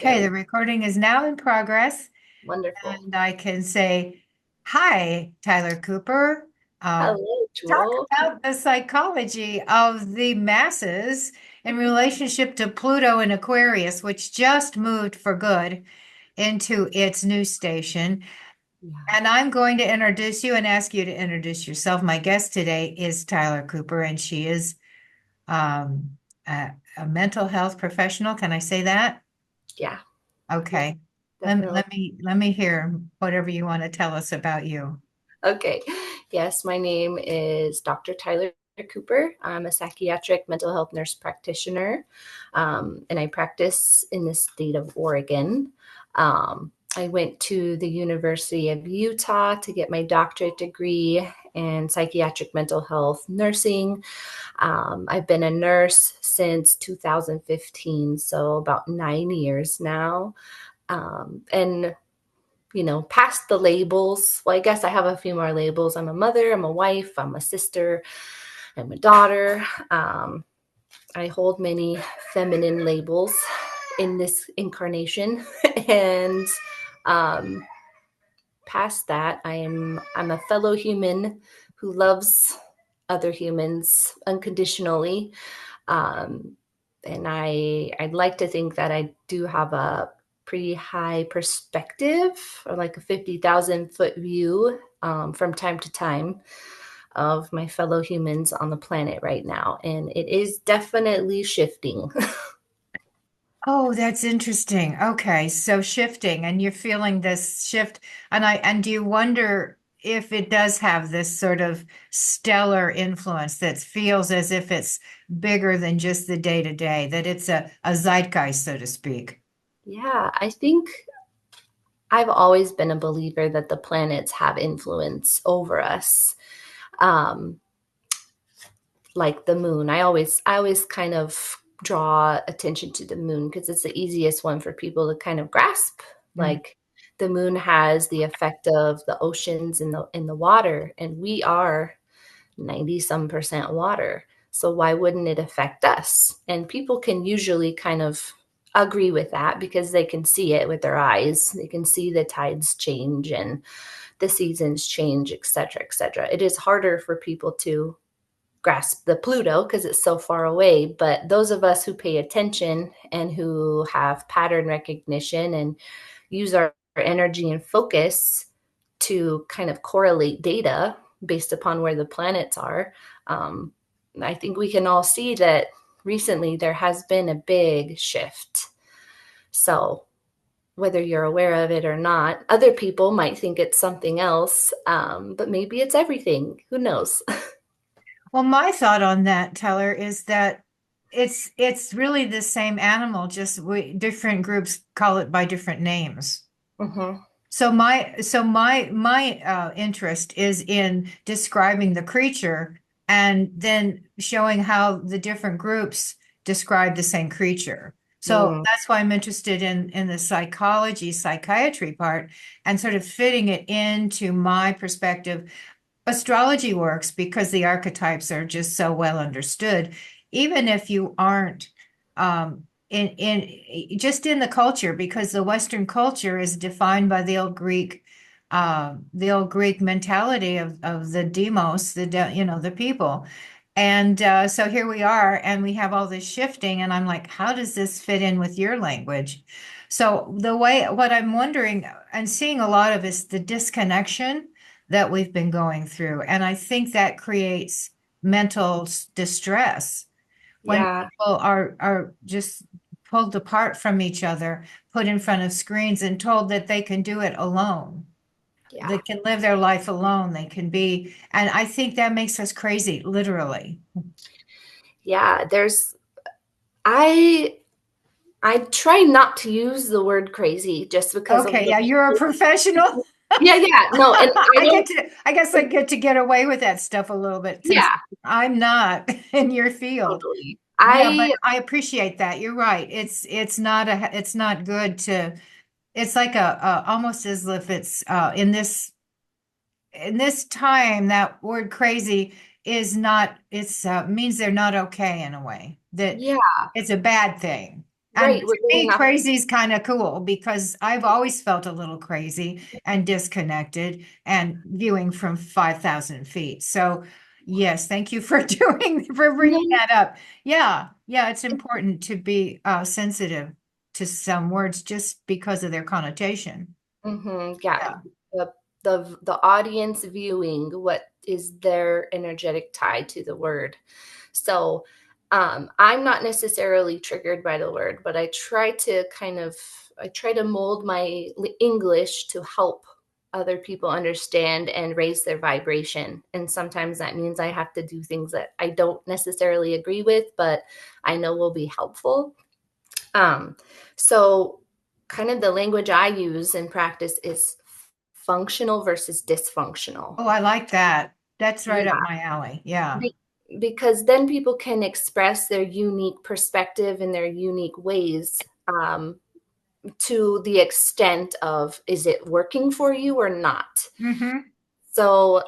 Okay, the recording is now in progress, Wonderful. and I can say, hi, Tyler Cooper. Hello, Talk Jewel. about the psychology of the masses in relationship to Pluto and Aquarius, which just moved for good into its new station. Yeah. And I'm going to introduce you and ask you to introduce yourself. My guest today is Tyler Cooper, and she is um, a mental health professional. Can I say that? Yeah, yeah, Okay. definitely. Let me hear whatever you want to tell us about you. Okay. Yes, my name is Dr. Tyler Cooper. I'm a psychiatric mental health nurse practitioner, and I practice in the state of Oregon. I went to the University of Utah to get my doctorate degree in psychiatric mental health nursing. I've been a nurse since 2015, so about 9 years now. And past the labels. Well, I guess I have a few more labels. I'm a mother, I'm a wife, I'm a sister, I'm a daughter. I hold many feminine labels in this incarnation. And um, past that, I'm a fellow human who loves other humans unconditionally. Um, and I'd like to think that I do have a pretty high perspective, or like a 50,000 foot view, from time to time, of my fellow humans on the planet right now. And it is definitely shifting. Oh, that's interesting. Okay, so shifting, and you're feeling this shift, and do you wonder if it does have this sort of stellar influence that feels as if it's bigger than just the day to day, that it's a zeitgeist, so to speak? Yeah, I think I've always been a believer that the planets have influence over us. Um, like the moon. I always kind of draw attention to the moon because it's the easiest one for people to kind of grasp. Mm. Like the moon has the effect of the oceans and the water, and we are 90 some percent water. So why wouldn't it affect us? And people can usually kind of agree with that because they can see it with their eyes. They can see the tides change and the seasons change, et cetera, et cetera. It is harder for people to grasp the Pluto because it's so far away. But those of us who pay attention and who have pattern recognition and use our energy and focus to kind of correlate data based upon where the planets are, um, I think we can all see that recently there has been a big shift. So, whether you're aware of it or not, other people might think it's something else, but maybe it's everything. Who knows? Well, my thought on that, Teller, is that it's really the same animal, just different groups call it by different names. Hmm. So my interest is in describing the creature and then showing how the different groups describe the same creature. So Mm, that's why I'm interested in the psychology, psychiatry part and sort of fitting it into my perspective. Astrology works because the archetypes are just so well understood, even if you aren't in just in the culture, because the Western culture is defined by the old Greek mentality of the demos, the people. And so here we are, and we have all this shifting, and I'm like, how does this fit in with your language? So what I'm wondering and seeing a lot of is the disconnection that we've been going through. And I think that creates mental distress when yeah. people are just pulled apart from each other, put in front of screens and told that they can do it alone. Yeah. They can live their life alone. They can be, and I think that makes us crazy, literally. Yeah. I I try not to use the word crazy just because of Okay, the yeah, you're a professional. yeah, yeah. No, and I don't I guess I get to get away with that stuff a little bit since yeah, I'm not in your field. totally. Yeah, but I I appreciate that. You're right. It's not good to it's like a almost as if it's in this time that word crazy is not it's means they're not okay in a way that yeah, it's a bad thing. And Right. to We're going me, off. crazy is kind of cool because I've always felt a little crazy and disconnected and viewing from 5,000 feet. So, yes, thank you for for bringing that up. Yeah, yeah, it's important to be sensitive to some words just because of their connotation. Yeah. Yeah. The audience viewing what is their energetic tie to the word. So I'm not necessarily triggered by the word, but I try to mold my English to help other people understand and raise their vibration. And sometimes that means I have to do things that I don't necessarily agree with, but I know will be helpful. Um, so kind of the language I use in practice is functional versus dysfunctional. Oh, I like that. That's right up Yeah. my alley. Yeah. Be- because then people can express their unique perspective in their unique ways, to the extent of, is it working for you or not? Mm-hmm. So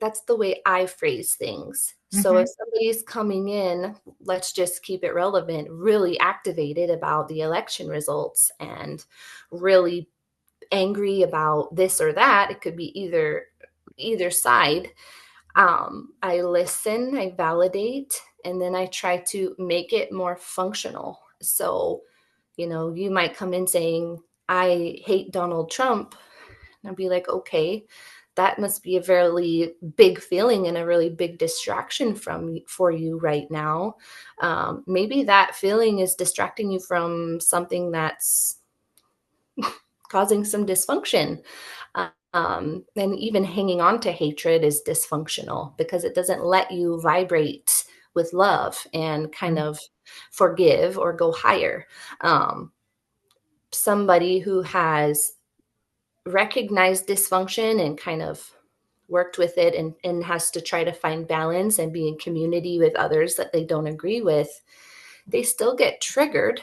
that's the way I phrase things. So Mm-hmm. if somebody's coming in, let's just keep it relevant, really activated about the election results and really angry about this or that, it could be either side. I listen, I validate, and then I try to make it more functional. So, you might come in saying, I hate Donald Trump. And I'd be like, okay, that must be a very big feeling and a really big distraction for you right now. Maybe that feeling is distracting you from something that's causing some dysfunction. And even hanging on to hatred is dysfunctional because it doesn't let you vibrate with love and kind of forgive or go higher. Um, Somebody who has recognized dysfunction and kind of worked with it and has to try to find balance and be in community with others that they don't agree with, they still get triggered,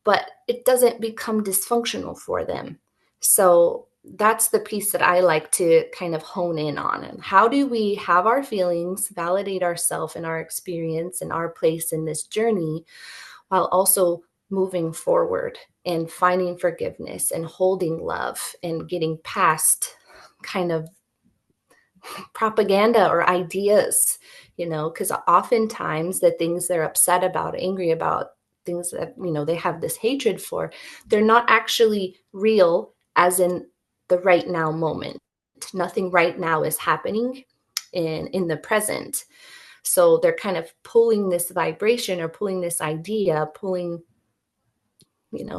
but it doesn't become dysfunctional for them. So that's the piece that I like to kind of hone in on. And how do we have our feelings, validate ourselves and our experience and our place in this journey, while also moving forward and finding forgiveness and holding love and getting past kind of propaganda or ideas, because oftentimes the things they're upset about, angry about, things that, they have this hatred for, they're not actually real, as in the right now moment. Nothing right now is happening in the present. So they're kind of pulling this vibration or pulling this idea, pulling,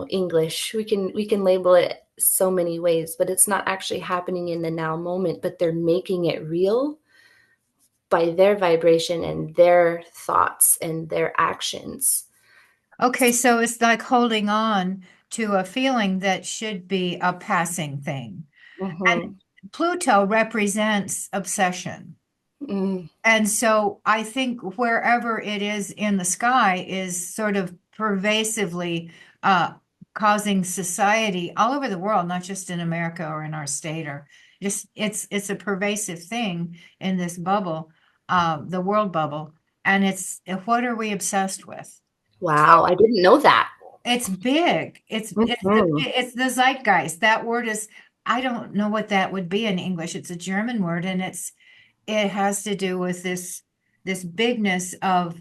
English. We can label it so many ways, but it's not actually happening in the now moment, but they're making it real by their vibration and their thoughts and their actions. Okay, so it's like holding on to a feeling that should be a passing thing. And Mm-hmm. Pluto represents obsession. Mm-hmm. And so I think wherever it is in the sky is sort of pervasively uh, causing society all over the world, not just in America or in our state, or just it's a pervasive thing in this bubble, the world bubble. And it's what are we obsessed with? Wow, I didn't know that. It's big. Mm-hmm. It's the zeitgeist. That word is, I don't know what that would be in English. It's a German word, and it has to do with this bigness of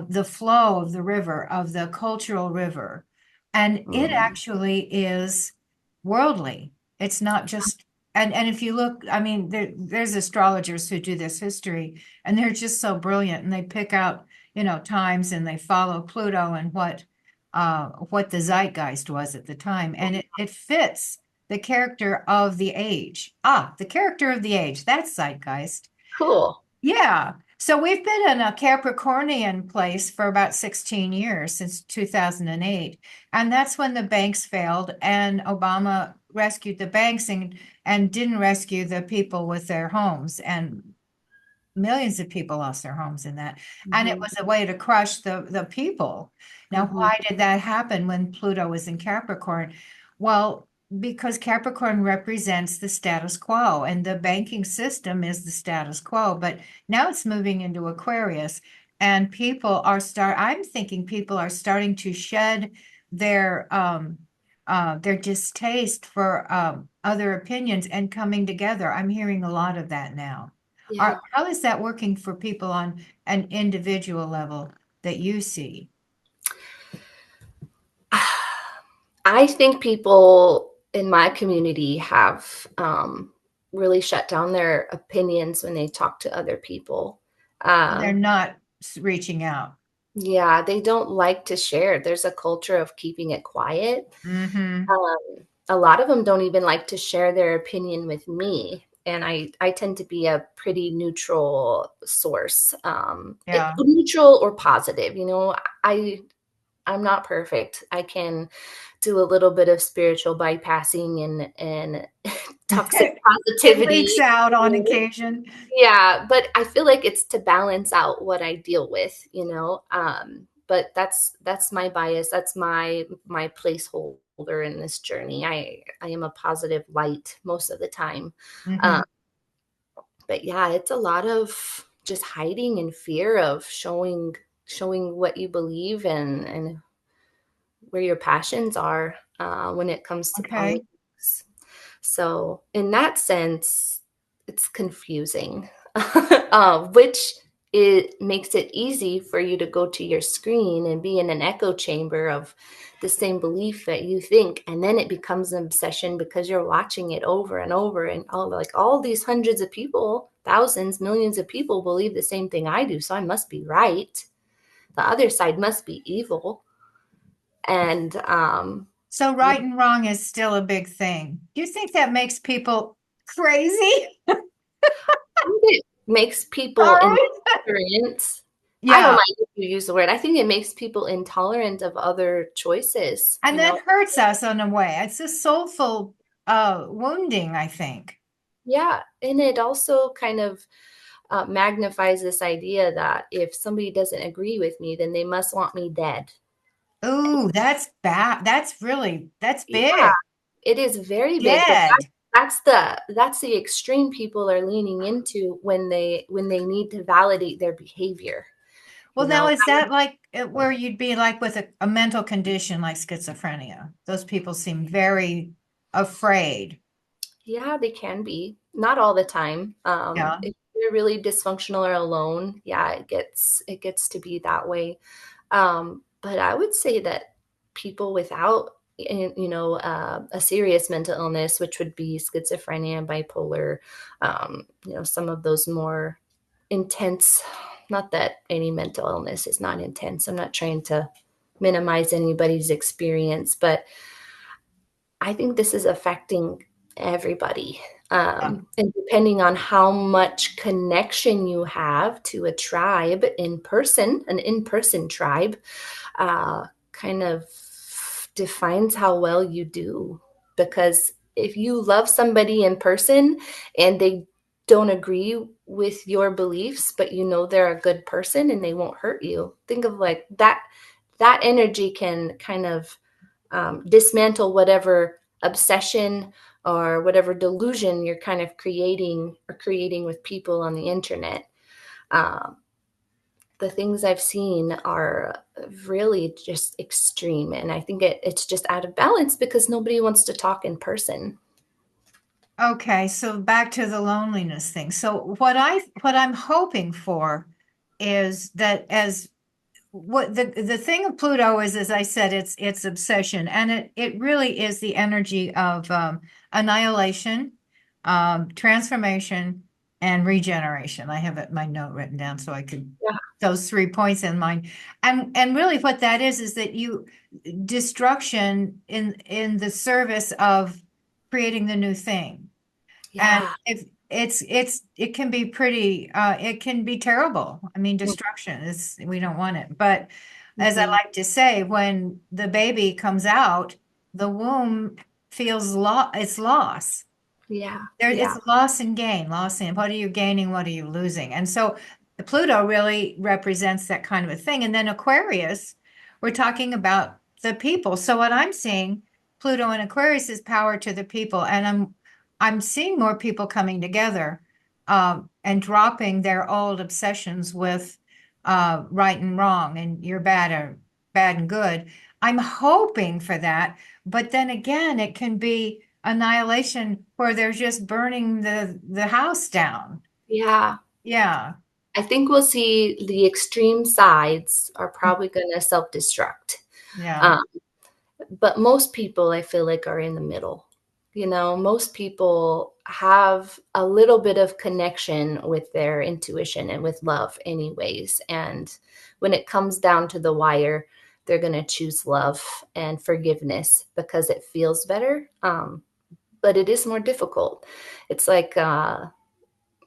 the flow of the river, of the cultural river. And it Mm-hmm. actually is worldly. It's not just, and if you look, I mean, there's astrologers who do this history, and they're just so brilliant, and they pick out, times and they follow Pluto and what the zeitgeist was at the time. And it fits the character of the age. Ah, the character of the age, that's zeitgeist. Cool. Yeah. So we've been in a Capricornian place for about 16 years, since 2008. And that's when the banks failed and Obama rescued the banks and didn't rescue the people with their homes. And millions of people lost their homes in that. And it Mm-hmm. was a way to crush the people. Now, Mm-hmm. why did that happen when Pluto was in Capricorn? Well, because Capricorn represents the status quo and the banking system is the status quo, but now it's moving into Aquarius. and I'm thinking people are starting to shed their distaste for other opinions and coming together. I'm hearing a lot of that now. Yeah. How is that working for people on an individual level that you see? I think people in my community have really shut down their opinions when they talk to other people. They're Um, not reaching out. yeah, they don't like to share. There's a culture of keeping it quiet. Mm-hmm. A lot of them don't even like to share their opinion with me. And I tend to be a pretty neutral source, Yeah. neutral or positive. I I'm not perfect. I can do a little bit of spiritual bypassing and toxic It leaks positivity. out on occasion. Yeah, but I feel like it's to balance out what I deal with. But that's my bias. That's my placeholder in this journey. I am a positive light most of the time. Mm-hmm. Um, but yeah, it's a lot of just hiding in fear of showing what you believe and where your passions are when it comes to Okay. politics. So, in that sense, it's confusing, which it makes it easy for you to go to your screen and be in an echo chamber of the same belief that you think, and then it becomes an obsession because you're watching it over and over, and all these hundreds of people, thousands, millions of people believe the same thing I do, so I must be right. The other side must be evil, and So yeah, right and wrong is still a big thing. Do you think that makes people crazy? it makes people Sorry. intolerant. I don't Yeah. mind if you use the word. I think it makes people intolerant of other choices, And that hurts us in a way. It's a soulful wounding, I think. Yeah, and it also kind of magnifies this idea that if somebody doesn't agree with me, then they must want me dead. Ooh, that's bad. That's Yeah, big. it is very big, but Dead. that's the extreme people are leaning into when they need to validate their behavior. Well, You now know, is that like where you'd be like with a mental condition like schizophrenia? Those people seem very afraid. Yeah, they can be. Not all the time. Yeah. If they're really dysfunctional or alone, yeah, it gets to be that way. But I would say that people without, a serious mental illness, which would be schizophrenia, bipolar, some of those more intense. Not that any mental illness is not intense. I'm not trying to minimize anybody's experience, but I think this is affecting everybody. Yeah. And depending on how much connection you have to a tribe in person, an in person tribe, kind of defines how well you do. Because if you love somebody in person and they don't agree with your beliefs, but you know they're a good person and they won't hurt you, think of like that energy can kind of dismantle whatever obsession or whatever delusion you're kind of creating with people on the internet. Um, the things I've seen are really just extreme, and I think it's just out of balance because nobody wants to talk in person. Okay, so back to the loneliness thing. So what I'm hoping for is that as what the thing of Pluto is, as I said, it's obsession, and it really is the energy of annihilation, transformation, and regeneration. I have it my note written down so I could Yeah, those 3 points in mind, and really what that is that you destruction in the service of creating the new thing. And yeah, if it can be pretty it can be terrible. I mean, destruction is we don't want it. But as I hmm, like to say, when the baby comes out, the womb feels it's loss. yeah, There, yeah, it's loss and gain, loss and what are you gaining, what are you losing? And so the Pluto really represents that kind of a thing. And then Aquarius, we're talking about the people. So what I'm seeing, Pluto and Aquarius is power to the people, and I'm seeing more people coming together and dropping their old obsessions with right and wrong, and you're bad and good. I'm hoping for that, but then again, it can be annihilation where they're just burning the house down. Yeah. Yeah, I think we'll see the extreme sides are probably going to self destruct. yeah, But most people, I feel like, are in the middle. You know, most people have a little bit of connection with their intuition and with love, anyways. And when it comes down to the wire, they're going to choose love and forgiveness because it feels better. But it is more difficult. It's like, and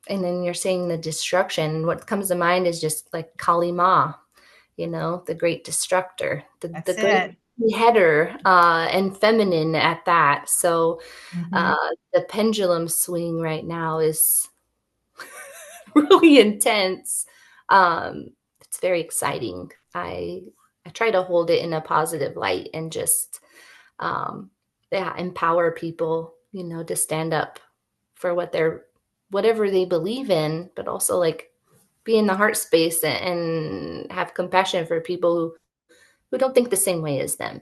then you're saying the destruction. What comes to mind is just like Kali Ma, you know, the great destructor, the that's great it. header, and feminine at that. So Hmm. the pendulum swing right now is really intense. It's very exciting. I try to hold it in a positive light and just um, yeah, empower people, you know, to stand up for whatever they believe in, but also like be in the heart space and have compassion for people who don't think the same way as them.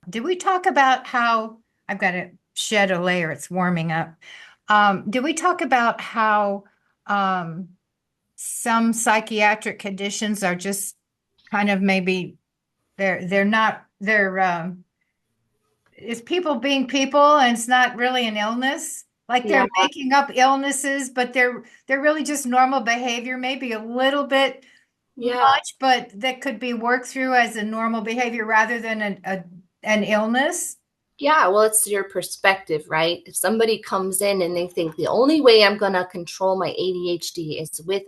Did we talk about how I've got to shed a layer? It's warming up. Did we talk about how um, some psychiatric conditions are just kind of maybe they're not they're it's people being people and it's not really an illness. Like they're Yeah, making up illnesses, but they're really just normal behavior, maybe a little bit yeah, much, but that could be worked through as a normal behavior rather than an illness. yeah. Well, it's your perspective, right? If somebody comes in and they think the only way I'm going to control my ADHD is with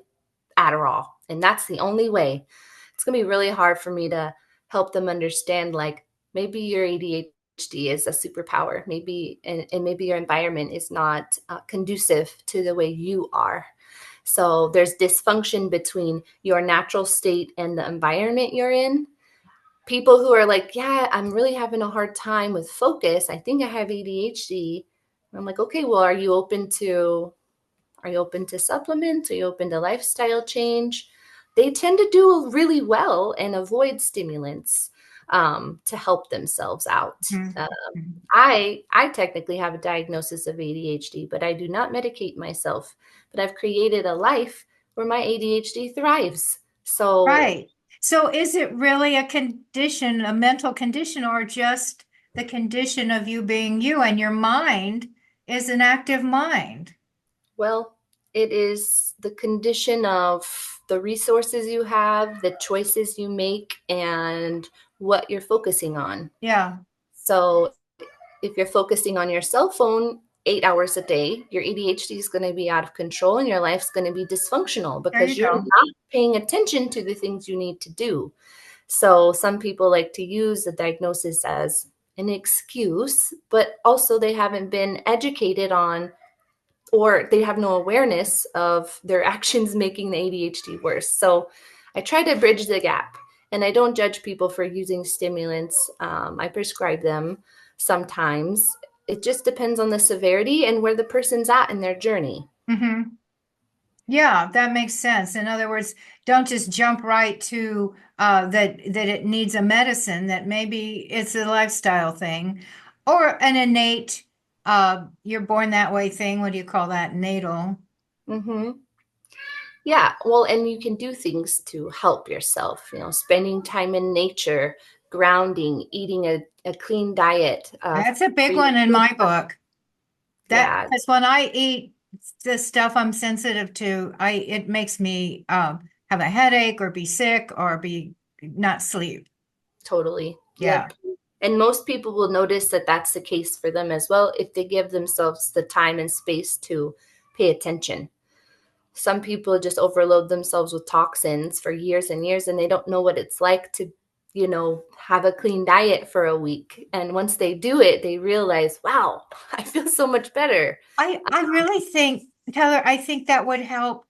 Adderall, and that's the only way, it's going to be really hard for me to help them understand like maybe your ADHD is a superpower, maybe, and maybe your environment is not conducive to the way you are. So there's dysfunction between your natural state and the environment you're in. People who are like, yeah, I'm really having a hard time with focus. I think I have ADHD. I'm like, okay, well, are you open to supplements? Are you open to lifestyle change? They tend to do really well and avoid stimulants to help themselves out. Mhm. I technically have a diagnosis of ADHD, but I do not medicate myself. But I've created a life where my ADHD thrives. So, Right. So is it really a condition, a mental condition, or just the condition of you being you and your mind is an active mind? well, it is the condition of the resources you have, the choices you make, and what you're focusing on. Yeah, So if you're focusing on your cell phone 8 hours a day, your ADHD is going to be out of control and your life's going to be dysfunctional there you because you're go. not paying attention to the things you need to do. So some people like to use the diagnosis as an excuse, but also they haven't been educated on or they have no awareness of their actions making the ADHD worse. So I try to bridge the gap and I don't judge people for using stimulants. I prescribe them sometimes. It just depends on the severity and where the person's at in their journey. Hmm. Yeah, that makes sense. In other words, don't just jump right to that it needs a medicine, that maybe it's a lifestyle thing or an innate you're born that way thing. What do you call that? Natal. Mm-hmm. Yeah, well, and you can do things to help yourself, you know, spending time in nature, grounding, eating a clean diet, That's a big free one in food. my book. That Yeah, because when I eat the stuff I'm sensitive to, I it makes me have a headache or be sick or be not sleep. totally. Yeah. Yep. And most people will notice that that's the case for them as well if they give themselves the time and space to pay attention. Some people just overload themselves with toxins for years and years and they don't know what it's like to, you know, have a clean diet for a week. And once they do it, they realize, wow, I feel so much better. I really think, Tyler, I think that would help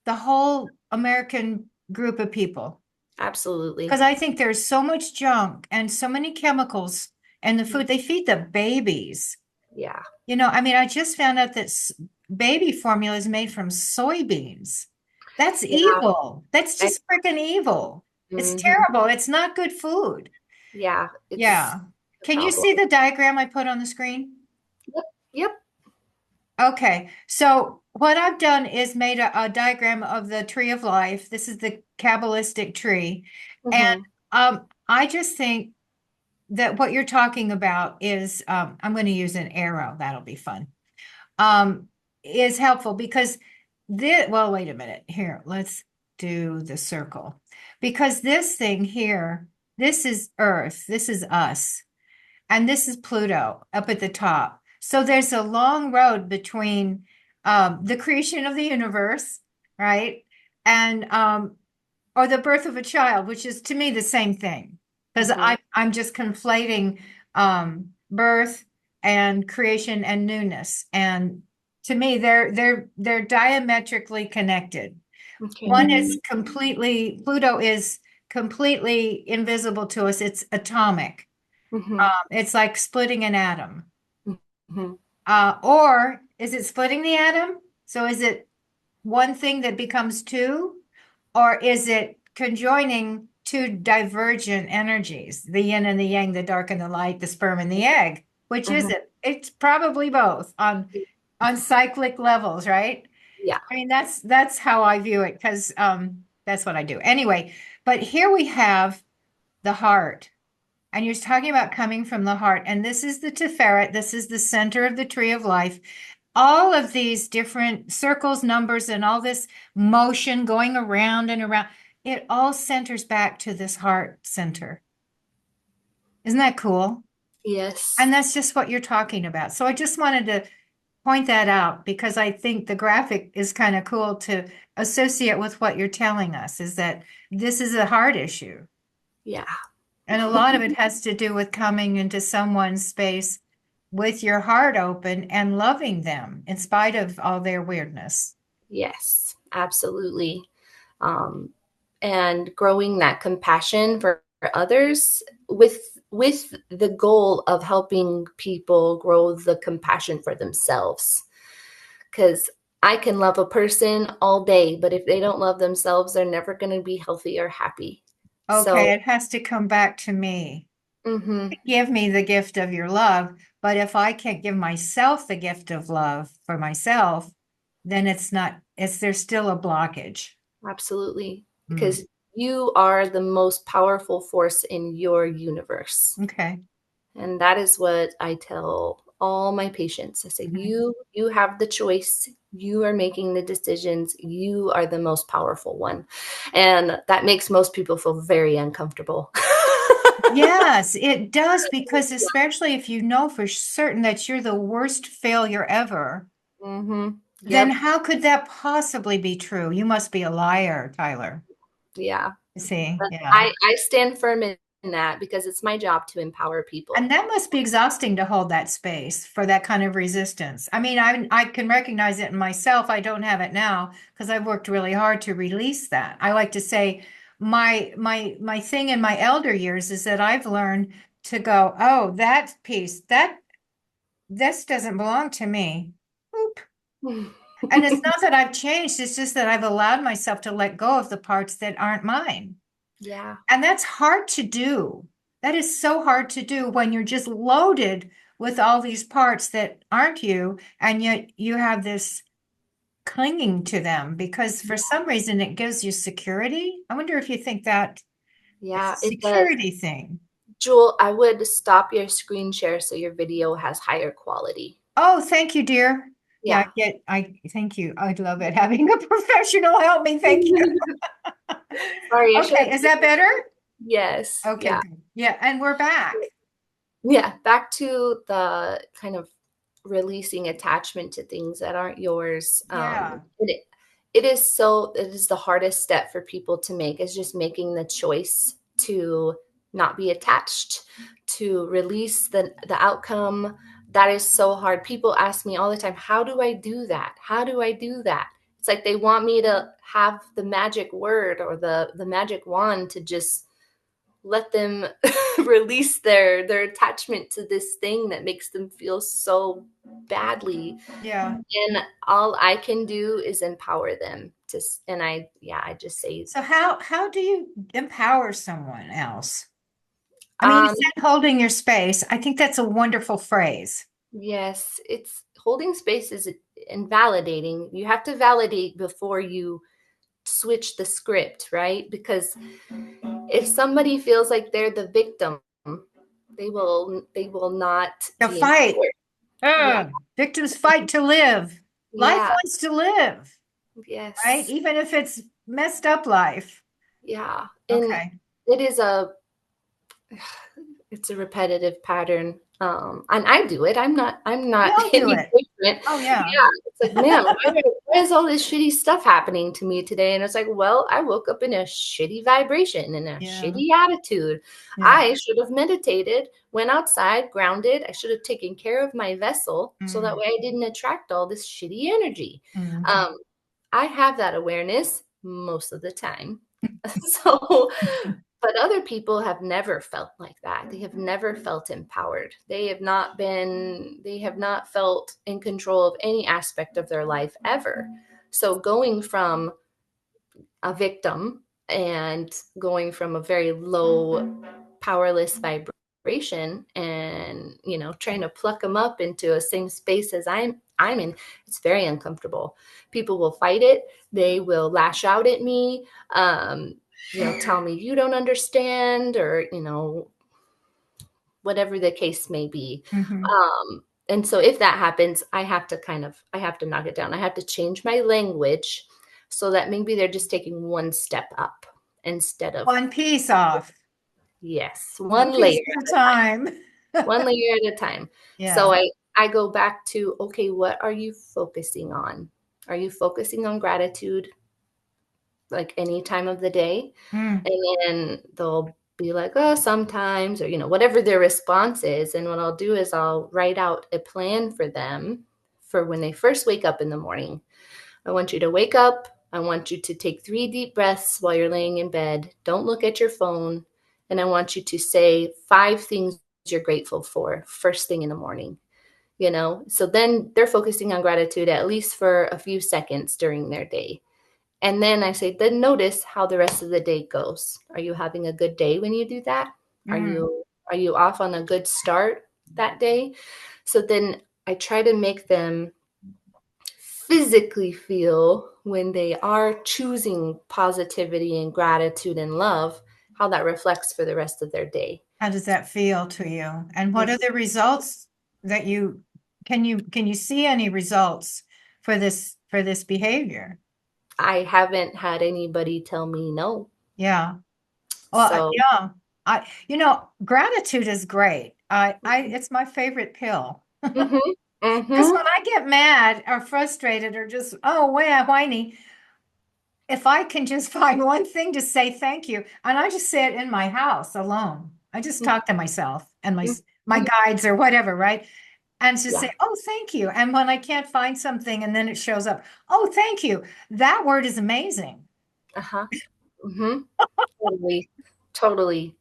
the whole American group of people. Absolutely. Because I think there's so much junk and so many chemicals and the food they feed the babies. Yeah. I mean, I just found out that baby formula is made from soybeans. That's Yeah. evil. That's I, just freaking evil. It's mhm. terrible. It's not good food. Yeah, it's Yeah. a Can you problem. see the diagram I put on the screen? Yep. Yep. Okay. So what I've done is made a diagram of the tree of life. This is the Kabbalistic tree. And Hmm. I just think that what you're talking about is I'm going to use an arrow. That'll be fun. Um, is helpful because this, well, wait a minute. Here, let's do the circle. Because this thing here, this is Earth, this is us, and this is Pluto up at the top. So there's a long road between the creation of the universe, right? And or the birth of a child, which is to me the same thing. Because Hmm. I'm just conflating birth and creation and newness. And to me, they're diametrically connected. Okay. One is completely, Pluto is completely invisible to us. It's atomic. Hmm. It's like splitting an atom. Hmm. Or is it splitting the atom? So is it one thing that becomes two? Or is it conjoining two divergent energies, the yin and the yang, the dark and the light, the sperm and the egg? Which is Hmm. it? It's probably both on cyclic levels, right? Yeah. I mean, that's how I view it because that's what I do. Anyway, but here we have the heart. And you're talking about coming from the heart. And this is the Tiferet. This is the center of the tree of life. All of these different circles, numbers, and all this motion going around and around, it all centers back to this heart center. Isn't that cool? Yes. And that's just what you're talking about. So I just wanted to point that out because I think the graphic is kind of cool to associate with what you're telling us is that this is a heart issue. Yeah. And a lot of it has to do with coming into someone's space with your heart open and loving them in spite of all their weirdness. Yes. Absolutely. Um, and growing that compassion for others with the goal of helping people grow the compassion for themselves. Because I can love a person all day, but if they don't love themselves, they're never going to be healthy or happy. Okay, So, it has to come back to me. mhm, Give me the gift of your love, but if I can't give myself the gift of love for myself, then it's not, it's there's still a blockage. absolutely. Hmm. Because you are the most powerful force in your universe. Okay. And that is what I tell all my patients. I say, Mhm. you have the choice. You are making the decisions. You are the most powerful one. And that makes most people feel very uncomfortable. Yes, it does, because especially if you know for certain that you're the worst failure ever, Hmm. then Yep. how could that possibly be true? You must be a liar, Tyler. Yeah. You see, But yeah. I stand firm in that because it's my job to empower And people. that must be exhausting to hold that space for that kind of resistance. I mean, I can recognize it in myself. I don't have it now because I've worked really hard to release that. I like to say my thing in my elder years is that I've learned to go, oh, that piece, that this doesn't belong to me. Oop. And it's not that I've changed, it's just that I've allowed myself to let go of the parts that aren't mine. Yeah. And that's hard to do. That is so hard to do when you're just loaded with all these parts that aren't you, and yet you have this clinging to them because for some reason it gives you security. I wonder if you think that it's a Yeah, it does. security thing. Jewel, I would stop your screen share so your video has higher quality. Oh, thank you, dear. Yeah, Yeah. I thank you. I'd love it having a professional help me. Thank you. Sorry, I should have. Okay, is that better? Yes. Okay, Yeah. good. Yeah, and we're back. Yeah. Back to the kind of releasing attachment to things that aren't yours. Yeah. It is the hardest step for people to make is just making the choice to not be attached, to release the outcome. That is so hard. People ask me all the time, how do I do that? How do I do that? It's like they want me to have the magic word or the magic wand to just let them release their attachment to this thing that makes them feel so badly. Yeah. And all I can do is empower them to, and I just say, So how do you empower someone else? I mean, you um, said holding your space. I think that's a wonderful phrase. yes, it's holding space is invalidating. You have to validate before you switch the script, right? Because if somebody feels like they're the victim, they will not The be fight. empowered. Yeah, Victims fight to live. Life yeah, wants to live, right? yes, Even if it's messed up life. yeah. And Okay. it is a it's a repetitive pattern. And I do it. I'm We not all do any it. different. Oh, yeah. Yeah. It's like, man, why is all this shitty stuff happening to me today? And it's like, well, I woke up in a shitty vibration and a Yeah. shitty attitude. Yeah. I should have meditated, went outside, grounded. I should have taken care of my vessel so that Mm, way I didn't attract all this shitty energy. mhm. Um, I have that awareness most of the time. So, but other people have never felt like that. They have never felt empowered. They have not felt in control of any aspect of their life ever. So going from a victim and going from a very low, powerless vibration and, trying to pluck them up into a same space as I'm in, it's very uncomfortable. People will fight it. They will lash out at me. Tell me you don't understand, or whatever the case may be. Mhm. And so if that happens, I have to knock it down. I have to change my language so that maybe they're just taking one step up instead of, One piece off. yes, One piece at a time. one layer at a time. So Yeah. I go back to, okay, what are you focusing on? Are you focusing on gratitude like any time of the day? Mm, And then they'll be like, oh, sometimes, or, whatever their response is. And what I'll do is I'll write out a plan for them for when they first wake up in the morning. I want you to wake up. I want you to take 3 deep breaths while you're laying in bed. Don't look at your phone. And I want you to say 5 things you're grateful for first thing in the morning. So then they're focusing on gratitude at least for a few seconds during their day. And then I say, then notice how the rest of the day goes. Are you having a good day when you do that? Are mm. you are you off on a good start that day? So then I try to make them physically feel when they are choosing positivity and gratitude and love, how that reflects for the rest of their day. How does that feel to you? And what are It's the results that can you see any results for this behavior? I haven't had anybody tell me no. Yeah. Well, So yeah. Gratitude is great. It's my favorite pill. mhm, Because mhm, when I get mad or frustrated or just, oh, whiny, if I can just find one thing to say thank you, and I just say it in my house alone, I just mhm, talk to myself and my mhm. guides or whatever, right? And just Yeah. say, oh, thank you. And when I can't find something and then it shows up, oh, thank you. That word is amazing. Uh-huh. Mhm. Totally. Totally.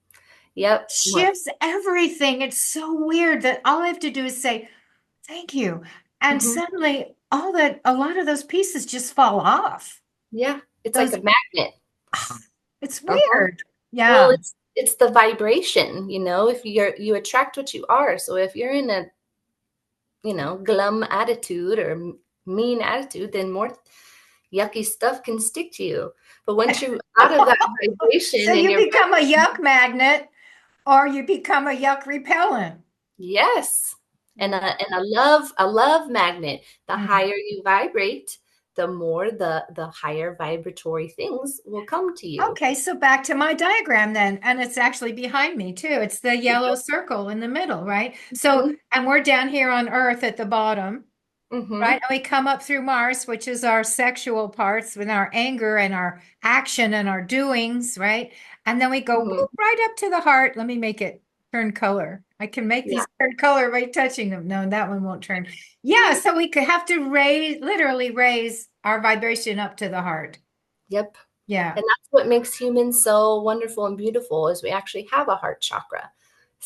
Yep. What? Shifts everything. It's so weird that all I have to do is say, thank you. And Mhm. suddenly a lot of those pieces just fall off. Yeah. It's like Those, a magnet. it's Uh-huh. weird. Well, Yeah. it's the vibration, if you attract what you are. So if you're in a, glum attitude or mean attitude, then more yucky stuff can stick to you. But once you're out of that So vibration and you you're, become a yuck magnet or you become a yuck repellent. yes. And Mm, a love magnet. The mm. higher you vibrate, the more the higher vibratory things will come to you. Okay, so back to my diagram then, and it's actually behind me too. It's the yellow circle in the middle, right? So, Mhm. and we're down here on Earth at the bottom, right? Mhm. And we come up through Mars, which is our sexual parts with our anger and our action and our doings, right? And then we go Mhm. boop, right up to the heart. Let me make it turn color. I can make Yeah. these turn color by touching them. No, that one won't turn. Yeah, so we could have to literally raise our vibration up to the heart. Yep. Yeah. And that's what makes humans so wonderful and beautiful is we actually have a heart chakra.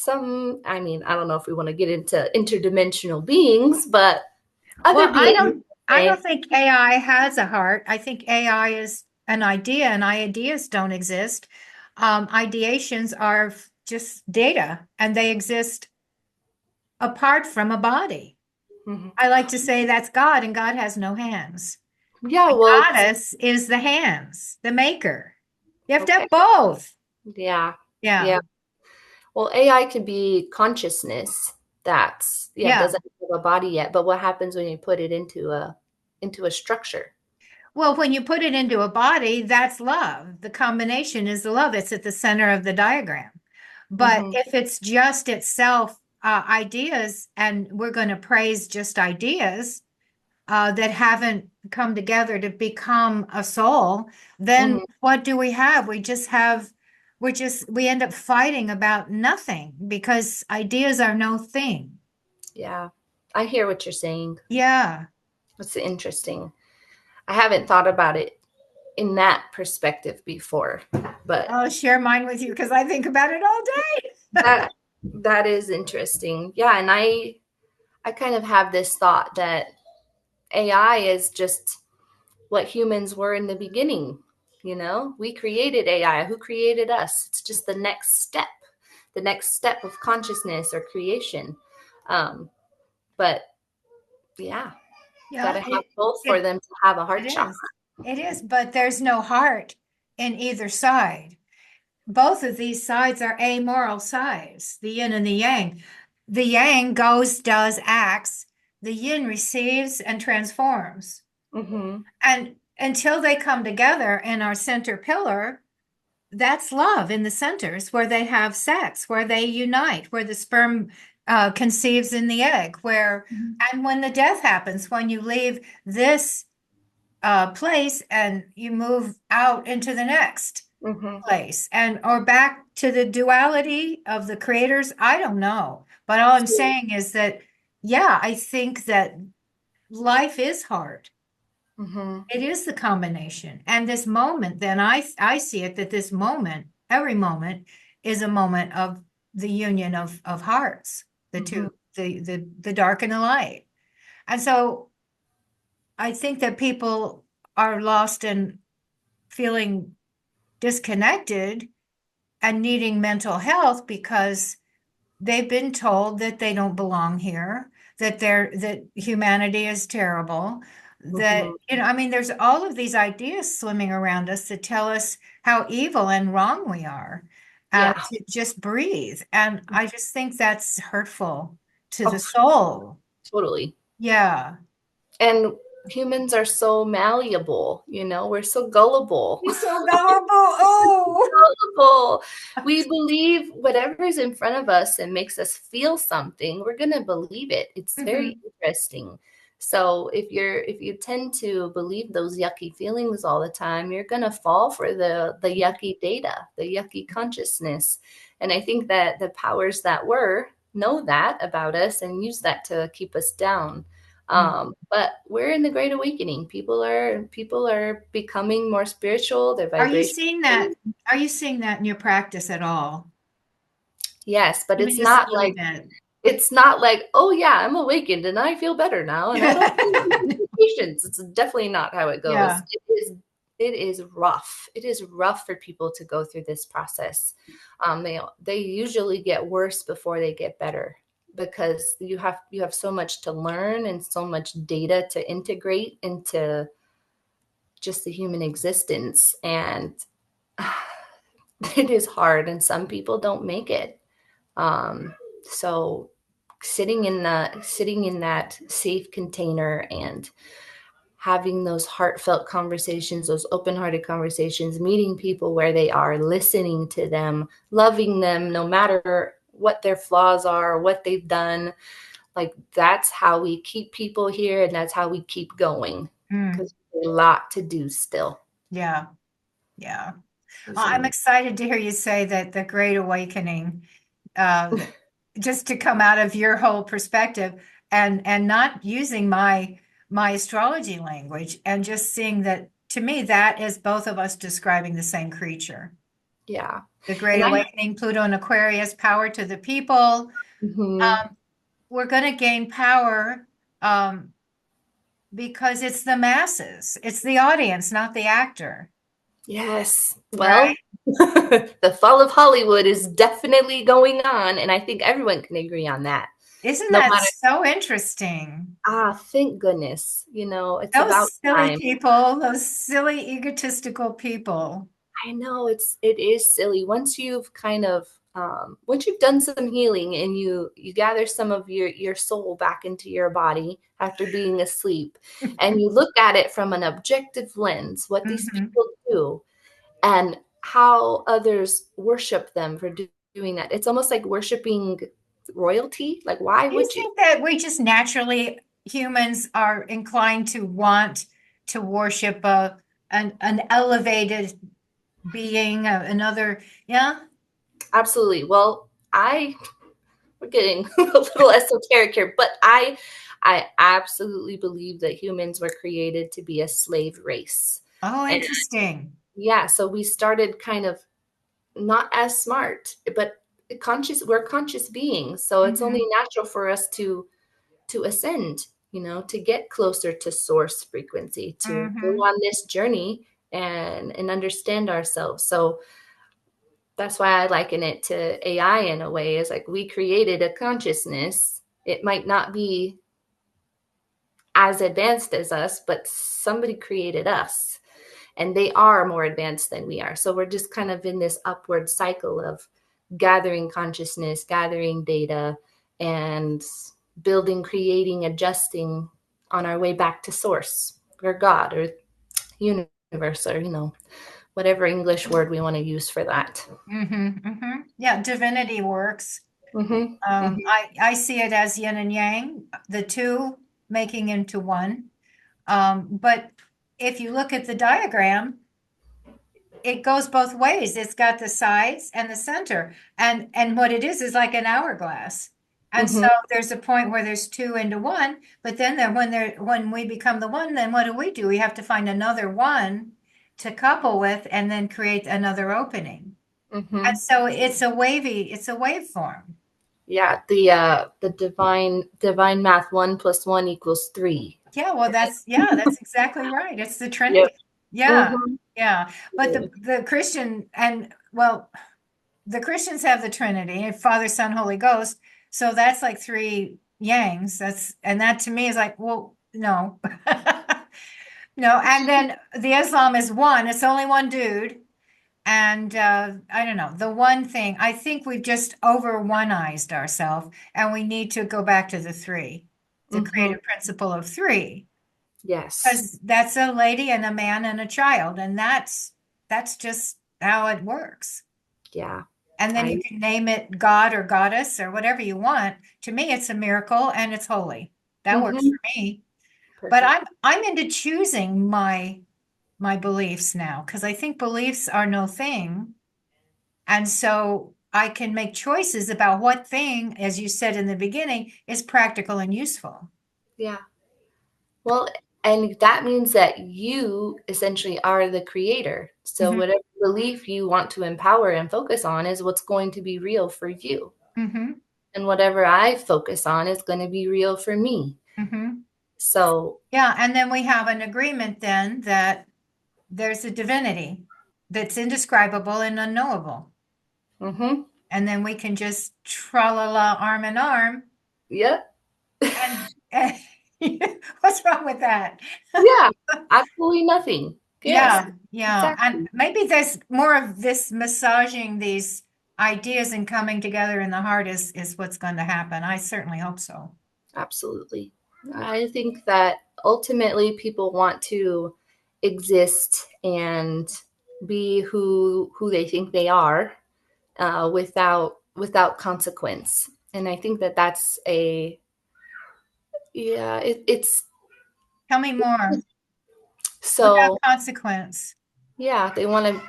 I mean, I don't know if we want to get into interdimensional beings, but other Well, I beings don't I don't say, think AI has a heart. I think AI is an idea and ideas don't exist. Ideations are just data and they exist apart from a body. mhm. I like to say that's God and God has no hands. Yeah, The well, goddess is the hands, the maker. You have to okay. have both. Yeah. Yeah. Yeah. Well, AI could be consciousness that's, yeah, Yeah. doesn't have a body yet, but what happens when you put it into a structure? Well, when you put it into a body, that's love. The combination is the love. It's at the center of the diagram. But Hmm. if it's just itself ideas, and we're going to praise just ideas that haven't come together to become a soul, then Hmm. what do we have? We end up fighting about nothing because ideas are no thing. Yeah. I hear what you're saying. Yeah. It's interesting. I haven't thought about it in that perspective before, but I'll share mine with you because I think about it all day. that that is interesting. Yeah, and I kind of have this thought that AI is just what humans were in the beginning. You know, we created AI. Who created us? It's just the next step of consciousness or creation. Um, but yeah, got Yeah, to have both for it them to have a it heart chakra. is. It is, but there's no heart in either side. Both of these sides are amoral sides, the yin and the yang. The yang goes, does, acts. The yin receives and transforms. Hmm. And until they come together in our center pillar, that's love in the centers where they have sex, where they unite, where the sperm conceives in the egg, and when the death happens, when you leave this place and you move out into the next Hmm. place and or back to the duality of the creators. I don't know, but all I'm saying is that, yeah, I think that life is hard. Hmm. It is the combination. And this moment, then I see it that this moment, every moment, is a moment of the union of hearts, the Hmm. two, the dark and the light. And so I think that people are lost and feeling disconnected and needing mental health because they've been told that they don't belong here, that humanity is terrible, Hmm. that I mean, there's all of these ideas swimming around us that tell us how evil and wrong we are, Yeah. to just breathe. And I just think that's hurtful to the Oh, soul. totally. Yeah. And humans are so malleable, we're so gullible. He's so gullible. Oh. Gullible. We believe whatever's in front of us and makes us feel something, we're going to believe it. It's very Mhm. interesting. So if you tend to believe those yucky feelings all the time, you're going to fall for the yucky data, the yucky consciousness. And I think that the powers that were know that about us and use that to keep us down. But we're in the Great Awakening. People are becoming more spiritual. Their Are you vibration. seeing that? Are you seeing that in your practice at all? Yes, but Even just a little bit. it's not like, oh yeah, I'm awakened and I feel better now and I don't need patients. It's definitely not how it goes. Yeah. It is rough. It is rough for people to go through this process. They usually get worse before they get better because you have so much to learn and so much data to integrate into just the human existence. And it is hard, and some people don't make it. So sitting in that safe container and having those heartfelt conversations, those open-hearted conversations, meeting people where they are, listening to them, loving them no matter what their flaws are, what they've done. Like that's how we keep people here and that's how we keep going Mm, because there's a lot to do still. yeah. Yeah. There's I'm a excited to hear you say that the Great Awakening, uh, just to come out of your whole perspective and not using my astrology language and just seeing that to me, that is both of us describing the same creature. Yeah. The Great And I, Awakening, Pluto and Aquarius, power to the people. mhm. Um, we're going to gain power um, because it's the masses, it's the audience, not the actor, Yes. right? Well, the fall of Hollywood is definitely going on, and I think everyone can agree on that. Isn't No that matter, so interesting? thank goodness. It's about Those silly time. people, those silly egotistical people. I know it is silly. Once you've kind of once you've done some healing and you gather some of your soul back into your body after being asleep, and you look at it from an objective lens, what these Mhm. people do and how others worship them for doing that. It's almost like worshiping royalty. Like, why Do you would you? think that we just naturally, humans are inclined to want to worship an elevated being, another, yeah? Absolutely. Well, we're getting a little esoteric here, but I absolutely believe that humans were created to be a slave race. Oh, And interesting. yeah, so we started kind of not as smart, but we're conscious beings. So it's only Hmm. natural for us to ascend, to get closer to source frequency, to go Hmm. on this journey and understand ourselves. So that's why I liken it to AI in a way, is like we created a consciousness. It might not be as advanced as us, but somebody created us and they are more advanced than we are. So we're just kind of in this upward cycle of gathering consciousness, gathering data, and building, creating, adjusting on our way back to source or God or universe or, whatever English word we want to use for that. Hmm. Hmm. Yeah, divinity works. Mm-hmm. Mm-hmm. I see it as yin and yang, the two making into one. But if you look at the diagram, it goes both ways. It's got the sides and the center. And what it is like an hourglass. And Mm-hmm. so there's a point where there's two into one, but then when we become the one, then what do? We have to find another one to couple with and then create another opening. And Mm-hmm. so it's a waveform. Yeah, the divine math, 1 + 1 = 3. Yeah, well, that's exactly right. It's the Yep. Trinity. Yeah, Mm-hmm. yeah. But the Christian and well, the Christians have the Trinity, Father, Son, Holy Ghost. So that's like three yangs. And that to me is like, well, no. No, and then the Islam is one. It's only one dude. And I don't know. The one thing, I think we've just over one-ized ourselves, and we need to go back to the three, the Mm-hmm. creative principle of three. Yes. Because that's a lady and a man and a child, and that's just how it works. Yeah. And then you I can name it God or goddess or whatever you want. To me, it's a miracle and it's holy. That works Mm-hmm. for me. But Perfect. I'm into choosing my beliefs now because I think beliefs are no thing. And so I can make choices about what thing, as you said in the beginning, is practical and useful. Yeah. Well, and that means that you essentially are the creator. So Hmm. whatever belief you want to empower and focus on is what's going to be real for you. Hmm. And whatever I focus on is going to be real for me. Hmm. So, Yeah, and then we have an agreement then that there's a divinity that's indescribable and unknowable. mm-hmm. And then we can just tra la la arm in arm Yep. and what's wrong with that? Yeah, absolutely nothing. Yes, Yeah, yeah. And exactly. maybe there's more of this massaging these ideas and coming together in the heart is what's going to happen. I certainly hope so. Absolutely. I think that ultimately people want to exist and be who they think they are, without consequence. And I think that that's a yeah. It's Tell me more. Without so consequence. yeah. They want to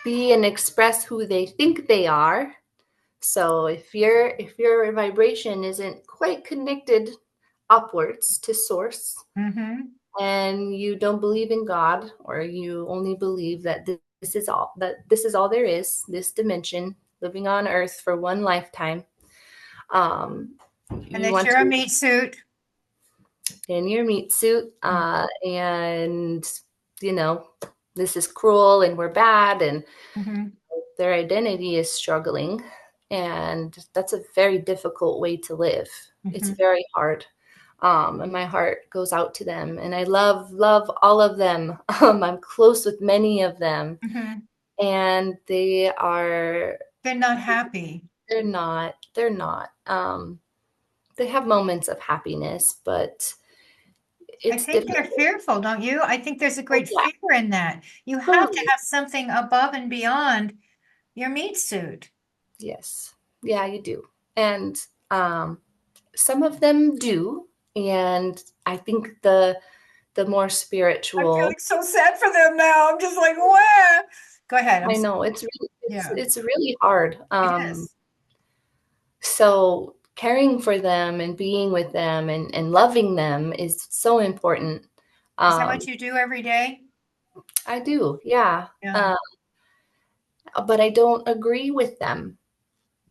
be and express who they think they are. So if your vibration isn't quite connected upwards to source, Hmm. and you don't believe in God, or you only believe that this is all there is, this dimension, living on Earth for one lifetime. Um, And you that want you're a to meat suit. in your meat suit, and you know this is cruel and we're bad, and Mm-hmm. their identity is struggling, and that's a very difficult way to live. It's Mm-hmm. very hard. And my heart goes out to them, and I love all of them. I'm close with many of them, Mm-hmm. and They're not happy. they're not. They have moments of happiness, but I it's think they're difficult. fearful, don't you? I think there's a Oh great yeah, fear in that. You have to totally. have something above and beyond your meat suit. Yes, yeah, you do. And um, some of them do, and I think the more I'm feeling spiritual. so sad for them now. I'm just like, what? Go ahead. I'm I sorry. know it's Yeah, it's really hard. it is. So caring for them and being with them and loving them is so important. Is that Um, what you do every day? I do, yeah. Yeah. But I don't agree with them.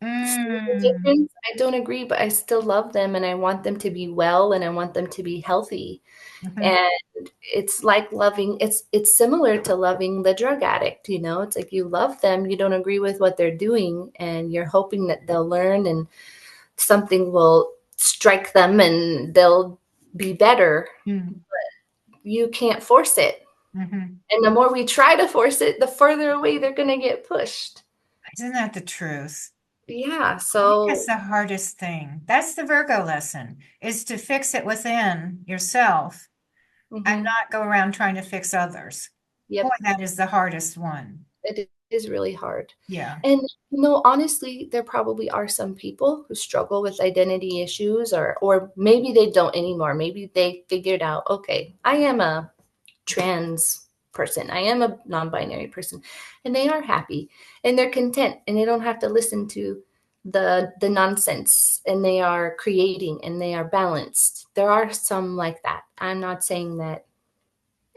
See the Mm. difference? I don't agree, but I still love them, and I want them to be well, and I want them to be healthy. Hmm. And it's like it's similar to loving the drug addict, you know? It's like you love them, you don't agree with what they're doing, and you're hoping that they'll learn and something will strike them and they'll be better. Mm. You can't force it. Hmm. And the more we try to force it, the further away they're going to get pushed. Isn't that the truth? Yeah. I think that's So, the hardest thing. That's the Virgo lesson, is to fix it within yourself and mhm, not go around trying to fix others. Boy, yep, that is the hardest one. it is really hard. Yeah. And, honestly, there probably are some people who struggle with identity issues, or maybe they don't anymore. Maybe they figured out, okay, I am a trans person. I am a non-binary person, and they are happy and they're content, and they don't have to listen to the nonsense, and they are creating and they are balanced. There are some like that. I'm not saying that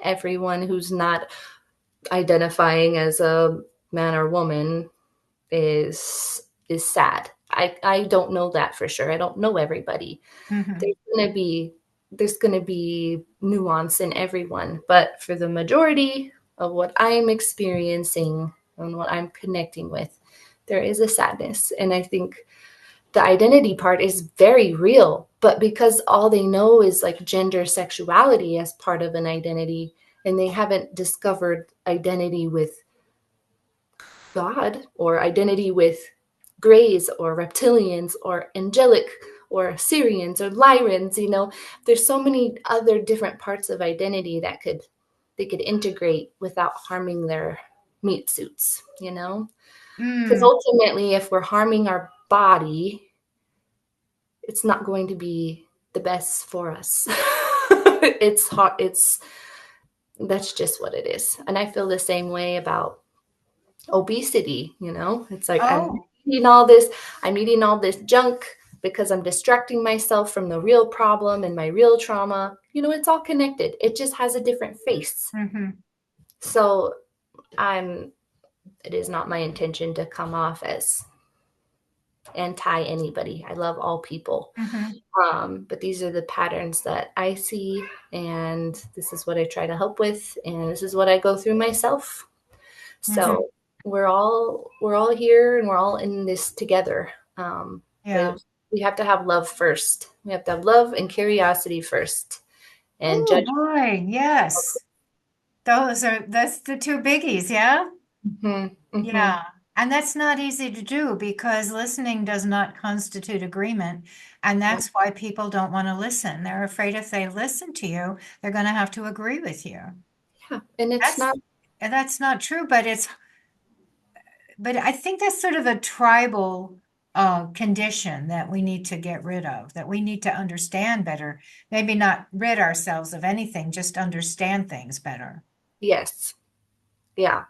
everyone who's not identifying as a man or woman is sad. I don't know that for sure. I don't know everybody. Hmm. There's gonna be there's gonna be nuance in everyone, but for the majority of what I'm experiencing and what I'm connecting with, there is a sadness. And I think the identity part is very real, but because all they know is like gender sexuality as part of an identity, and they haven't discovered identity with God, or identity with Greys or reptilians or angelic or Syrians or Lyrans, there's so many other different parts of identity that they could integrate without harming their meat suits, Because Mm. ultimately, if we're harming our body, it's not going to be the best for us. It's hard. That's just what it is. And I feel the same way about obesity. It's like Oh. eating all this I'm eating all this junk because I'm distracting myself from the real problem and my real trauma. It's all connected, it just has a different face. Hmm. So I'm it is not my intention to come off as anti anybody. I love all people. Hmm. But these are the patterns that I see, and this is what I try to help with, and this is what I go through myself. Hmm. So we're all here, and we're all in this together. Yeah. But we have to have love first. We have to have love and curiosity first, and Oh judge. boy, yes. That's the two biggies, yeah? Mhm, mhm. Yeah. And that's not easy to do because listening does not constitute agreement. And Yeah, that's why people don't want to listen. They're afraid if they listen to you, they're going to have to agree with you. yeah. And it's That's not. that's not true, but I think that's sort of a tribal condition that we need to get rid of, that we need to understand better. Maybe not rid ourselves of anything, just understand things better. Yes, yeah.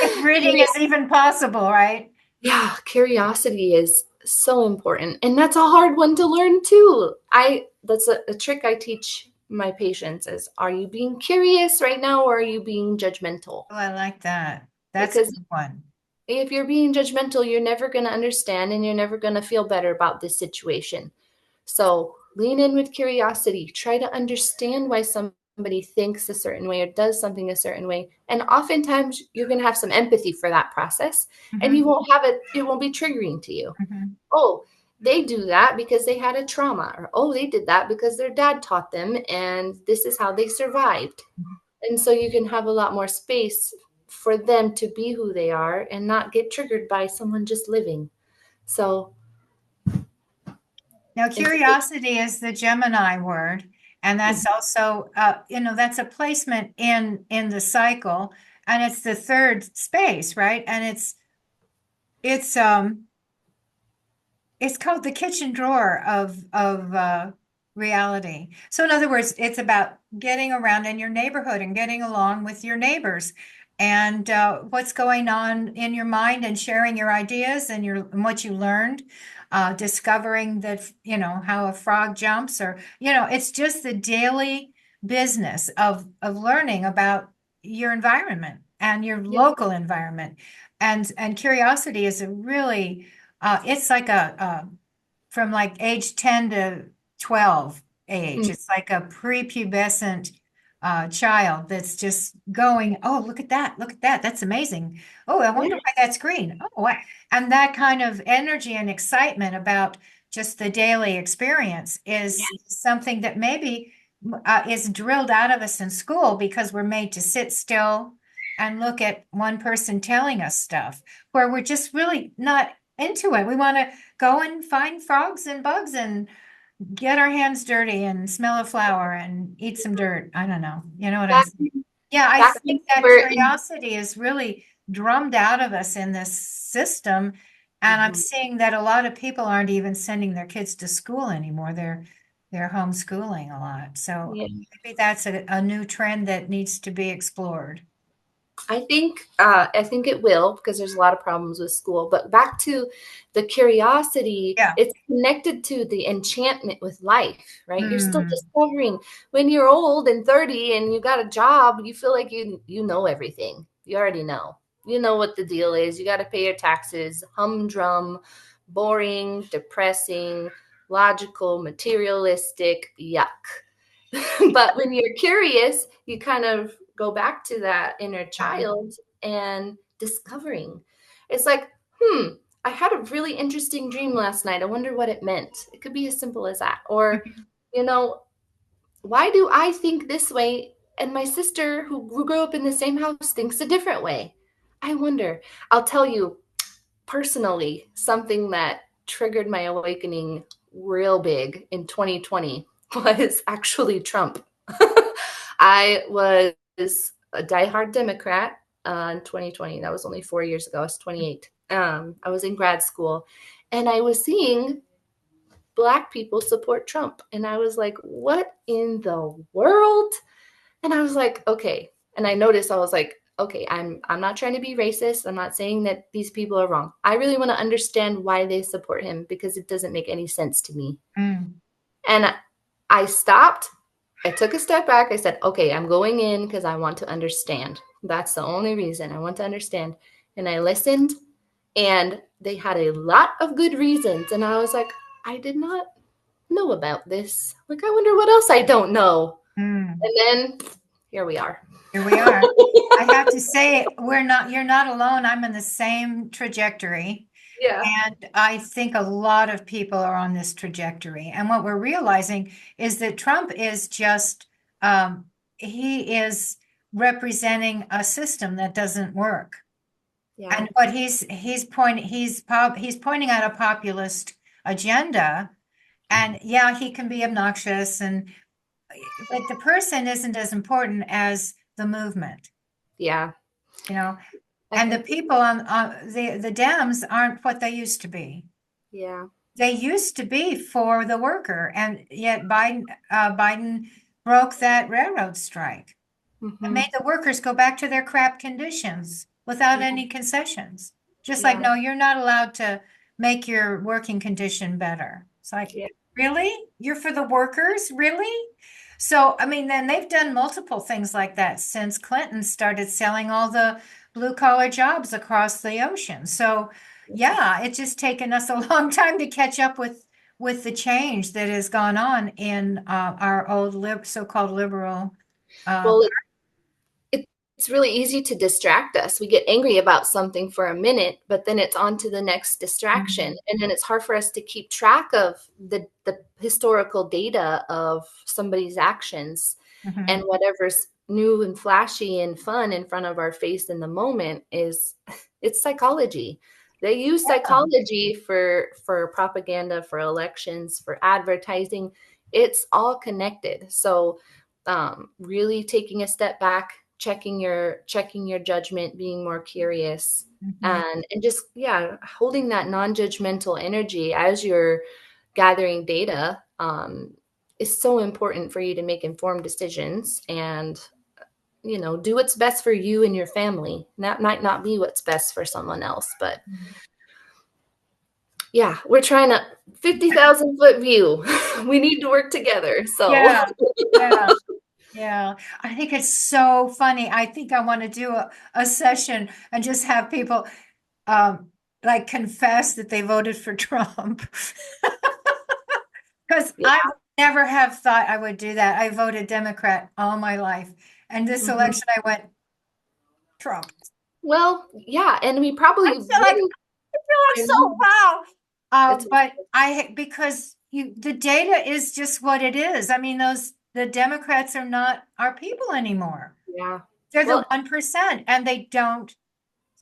If reading is even possible, right? Yeah, curiosity is so important. And that's a hard one to learn too. That's a trick I teach my patients is, are you being curious right now or are you being judgmental? Oh, I like that. That's a Because good one. if you're being judgmental, you're never going to understand and you're never going to feel better about this situation. So lean in with curiosity. Try to understand why somebody thinks a certain way or does something a certain way. And oftentimes you're going to have some empathy for that process and you Mhm, won't have it, it won't be triggering to you. mhm. Oh, they do that because they had a trauma, or oh, they did that because their dad taught them and this is how they survived. And so you can have a lot more space for them to be who they are and not get triggered by someone just living. So Now, it's curiosity is the Gemini word, and that's also, that's a placement in the cycle, and it's the third space, right? And it's um it's called the kitchen drawer of reality. So in other words, it's about getting around in your neighborhood and getting along with your neighbors and what's going on in your mind and sharing your ideas and and what you learned, discovering that, how a frog jumps or, it's just the daily business of learning about your environment and your yeah. local environment. And curiosity is a really it's like from like age 10 to 12 age. Mm, It's like a prepubescent child that's just going, oh, look at that, that's amazing. Oh, I yeah. wonder why that's green. Oh, what? And that kind of energy and excitement about just the daily experience is something that maybe is drilled out of us in school because we're made to sit still and look at one person telling us stuff where we're just really not into it. We want to go and find frogs and bugs and get our hands dirty and smell a flower and eat some dirt. I don't know. You know what I'm Back, saying? Yeah, I back when think that we're in, curiosity is really drummed out of us in this system. And I'm mhm. seeing that a lot of people aren't even sending their kids to school anymore. They're homeschooling a lot. So Yeah. maybe that's a new trend that needs to be explored. I think it will because there's a lot of problems with school. But back to the curiosity, Yeah. it's connected to the enchantment with life, right? You're still Mm. discovering. When you're old and 30 and you got a job, you feel like you know everything. You already know. You know what the deal is. You got to pay your taxes, humdrum, boring, depressing, logical, materialistic, yuck. But when you're curious, you kind of go back to that inner Yeah. child and discovering. It's like, I had a really interesting dream last night. I wonder what it meant. It could be as simple as that. Or, you know, why do I think this way and my sister who grew up in the same house thinks a different way? I wonder. I'll tell you personally something that triggered my awakening real big in 2020 was actually Trump. I was a diehard Democrat in 2020. That was only 4 years ago. I was 28. I was in grad school and I was seeing Black people support Trump. And I was like, what in the world? And I was like, okay. And I noticed I was like, okay, I'm not trying to be racist. I'm not saying that these people are wrong. I really want to understand why they support him because it doesn't make any sense to me. Mm. And I stopped. I took a step back. I said, okay, I'm going in because I want to understand. That's the only reason I want to understand. And I listened, and they had a lot of good reasons. And I was like, I did not know about this. Like, I wonder what else I don't know. Mm. And then here we are. Here we are. I have to say, you're not alone. I'm in the same trajectory. Yeah. And I think a lot of people are on this trajectory. And what we're realizing is that Trump is just, he is representing a system that doesn't work. Yeah. And what he's pointing out a populist agenda. And yeah, he can be obnoxious but the person isn't as important as the movement, Yeah. you know. I And the think, people on the Dems aren't what they used to be. yeah. They used to be for the worker, and yet Biden broke that railroad strike and Hmm. made the workers go back to their crap conditions without Yeah. any concessions. Just like, Yeah. no, you're not allowed to make your working condition better. It's like, Yeah. really? You're for the workers? Really? So, I mean, then they've done multiple things like that since Clinton started selling all the blue collar jobs across the ocean. So, yeah, it's just taken us a long time to catch up with the change that has gone on in our old so-called liberal. Uh, Well, it's really easy to distract us. We get angry about something for a minute, but then it's on to the next distraction. Mhm. And then it's hard for us to keep track of the historical data of somebody's actions, and Mhm. whatever's new and flashy and fun in front of our face in the moment is it's psychology. They use Yeah. psychology for propaganda, for elections, for advertising. It's all connected. So really taking a step back, checking your judgment, being more curious, Mhm. and just, yeah, holding that non-judgmental energy as you're gathering data, is so important for you to make informed decisions and, do what's best for you and your family. That might not be what's best for someone else, but yeah, we're trying to 50,000 foot view. We need to work together. So Yeah. Yeah. Yeah, I think it's so funny. I think I want to do a session and just have people like confess that they voted for Trump. Because yeah. I would never have thought I would do that. I voted Democrat all my life. And this Mhm. election I went Trump. Well, yeah, and we I probably feel like wouldn't. I feel like I so know. wow. It's But because the data is just what it is. I mean, the Democrats are not our people anymore. Yeah. They're the Well, 1%, and they don't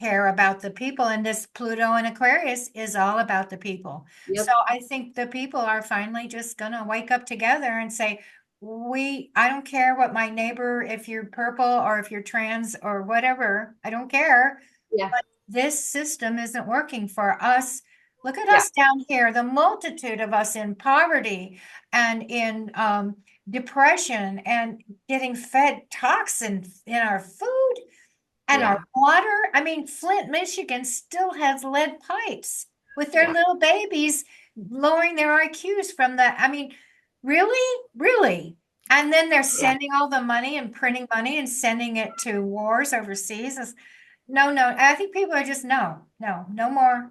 care about the people. And this Pluto and Aquarius is all about the people. So yep. I think the people are finally just going to wake up together and say, I don't care what my neighbor, if you're purple or if you're trans or whatever, I don't care. Yeah. But this system isn't working for us. Look at Yeah. us down here, the multitude of us in poverty and in depression and getting fed toxin in our food and our Yeah. water. I mean, Flint, Michigan still has lead pipes with their Yeah. little babies lowering their IQs from the, I mean, really? Really? And then they're Yeah. sending all the money and printing money and sending it to wars overseas. No, no. I think people are just no, no, no more.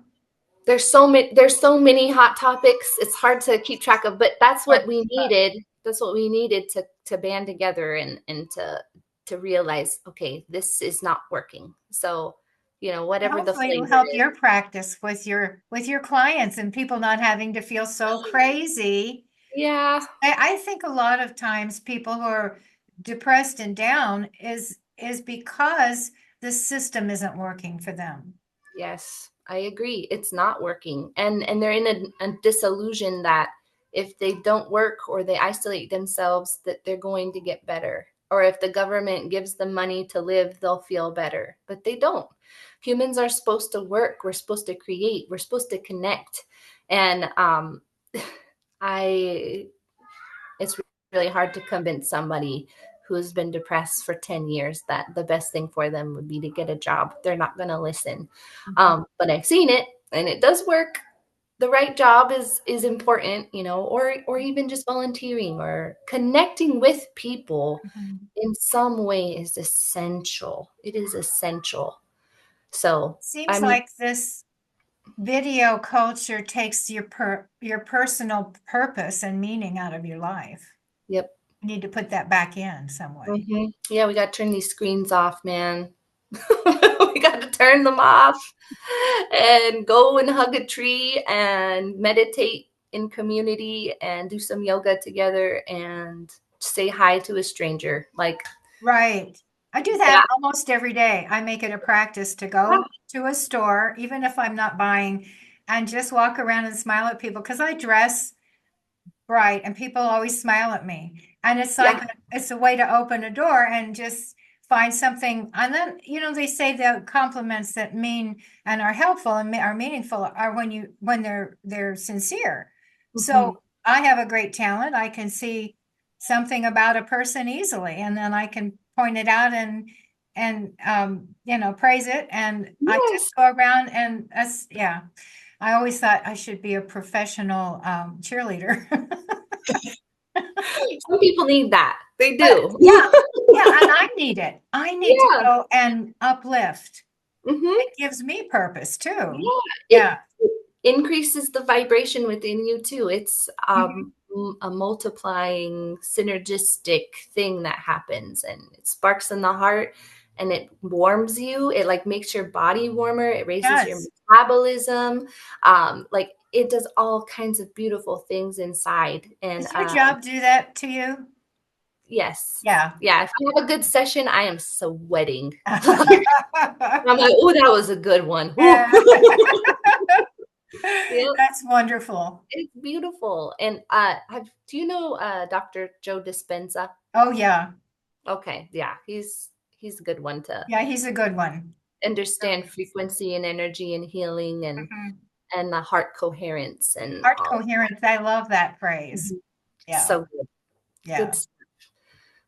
There's so many hot topics. It's hard to keep track of, but that's Or, what we needed. That's what we needed to band together and to realize, okay, this is not working. So, whatever the hopefully it'll flavor help is. your practice with your clients and people not having to feel so crazy. Yeah. I think a lot of times people who are depressed and down is because the system isn't working for them. Yes, I agree. It's not working. And they're in a disillusion that if they don't work or they isolate themselves, that they're going to get better. Or if the government gives them money to live, they'll feel better. But they don't. Humans are supposed to work. We're supposed to create. We're supposed to connect. And I it's really hard to convince somebody who's been depressed for 10 years that the best thing for them would be to get a job. They're not going to listen. Mhm. But I've seen it and it does work. The right job is important, or even just volunteering or connecting with people Mhm. in some way is essential. It is essential. So, I Seems mean, like this video culture takes your personal purpose and meaning out of your life. yep. You need to put that back in some way. Yeah, we got to turn these screens off, man. We got to turn them off and go and hug a tree and meditate in community and do some yoga together and say hi to a stranger. Like Right. I do that that. almost every day. I make it a practice to go to a store, even if I'm not buying, and just walk around and smile at people because I dress bright and people always smile at me. And it's like Yeah. it's a way to open a door and just find something. And then, they say the compliments that mean and are helpful and are meaningful are when they're sincere. Hmm. So I have a great talent. I can see something about a person easily, and then I can point it out and praise it. And I just Yes. go around and that's yeah. I always thought I should be a professional cheerleader. Some people need that. They But do. yeah, yeah, and I need it. I need to Yeah. go and uplift. Hmm. It gives me purpose too. Yeah. Yeah. It increases the vibration within you too. It's Mhm. a multiplying synergistic thing that happens, and it sparks in the heart and it warms you. It like makes your body warmer. It raises your Yes. metabolism. Like it does all kinds of beautiful things inside. And Does your job do that to you? yes. Yeah. Yeah. If I have a good session, I am sweating. I'm like, oh, that was a good one. Woo. Yeah. Yep. That's wonderful. It's beautiful. And do you know Dr. Joe Dispenza? Oh yeah. Okay, yeah, he's a good one to Yeah, he's a good one. understand Really is. frequency and energy and healing Mhm. and the heart coherence and Heart all of coherence. I love that that. phrase. Mhm. Yeah. So good. Good. Yeah.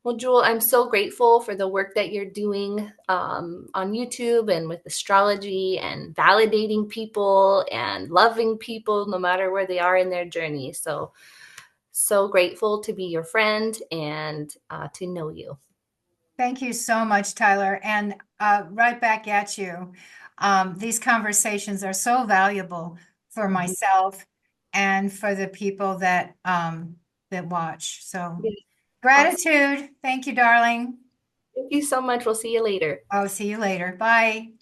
Well, Jewel, I'm so grateful for the work that you're doing on YouTube and with astrology and validating people and loving people no matter where they are in their journey. So, so grateful to be your friend and to know you. Thank you so much, Tyler. And right back at you. These conversations are so valuable for Mhm. myself and for the people that watch. So Yes. Awesome. gratitude. Thank you, darling. Thank you so much. We'll see you later. I'll see you later. Bye.